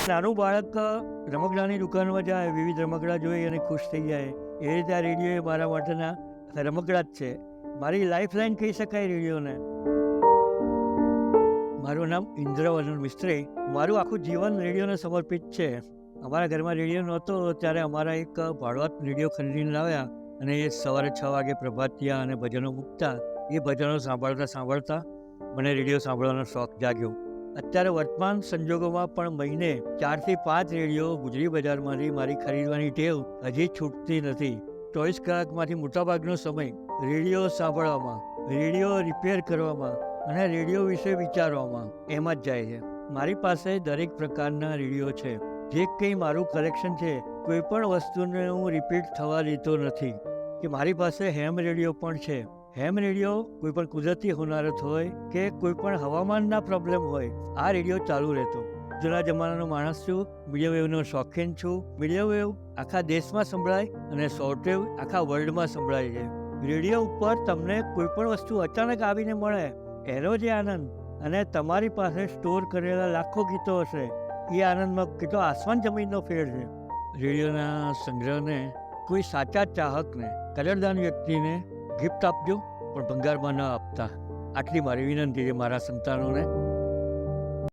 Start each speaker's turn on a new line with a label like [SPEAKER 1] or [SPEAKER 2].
[SPEAKER 1] નાનું બાળક રમકડાની દુકાનમાં જાય, વિવિધ રમકડા જોઈ અને ખુશ થઈ જાય, એ રીતે આ રેડિયો એ મારા માટેના રમકડા જ છે. મારી લાઈફ લાઈન કહી શકાય રેડિયોને. મારું નામ ઇન્દ્રવર્ણ મિસ્ત્રી. મારું આખું જીવન રેડિયોને સમર્પિત છે. અમારા ઘરમાં રેડિયો નહોતો ત્યારે અમારા એક ભાડુઆત રેડિયો ખરીદીને લાવ્યા અને એ સવારે 6 વાગે પ્રભાતિયા અને ભજનો મૂકતા. એ ભજનો સાંભળતા સાંભળતા મને રેડિયો સાંભળવાનો શોખ જાગ્યો. અત્યારે વર્તમાન સંજોગોમાં પણ મહિને 4 થી 5 રેડિયો ગુજરી બજારમાંથી મારી ખરીદવાની ટેવ હજી છૂટતી નથી. 24 કલાકમાંથી મોટાભાગનો સમય રેડિયો સાંભળવામાં, રેડિયો રિપેર કરવામાં અને રેડિયો વિશે વિચારવામાં એમાં જ જાય છે. મારી પાસે દરેક પ્રકારના રેડિયો છે. જે કંઈ મારું કલેક્શન છે, કોઈ પણ વસ્તુને હું રિપીટ થવા દેતો નથી. કે મારી પાસે હેમ રેડિયો પણ છે. હેમ રેડિયો કોઈ પણ કુદરતી હોનારત હોય કે કોઈ પણ હવામાનના પ્રોબ્લેમ હોય, આ રેડિયો ચાલુ રહેતો. જૂના જમાનાનો માણસ છું, મીડિયમ વેવનો શોખીન છું. મીડિયમ વેવ આખા દેશમાં સંભળાય અને શોર્ટ વેવ આખા વર્લ્ડમાં સંભળાય છે. રેડિયો ઉપર તમને કોઈ પણ વસ્તુ અચાનક આવીને મળે એનો જે આનંદ, અને તમારી પાસે સ્ટોર કરેલા લાખો ગીતો હશે, એ આનંદમાં કેટલો આસમાન જમીનનો ફેર છે. રેડિયોના સંગ્રહને કોઈ સાચા ચાહકને, કદરદાન વ્યક્તિને ગિફ્ટ આપજો, પણ ભંગારમાં ન આપતા. આટલી મારી વિનંતી છે મારા સંતાનોને.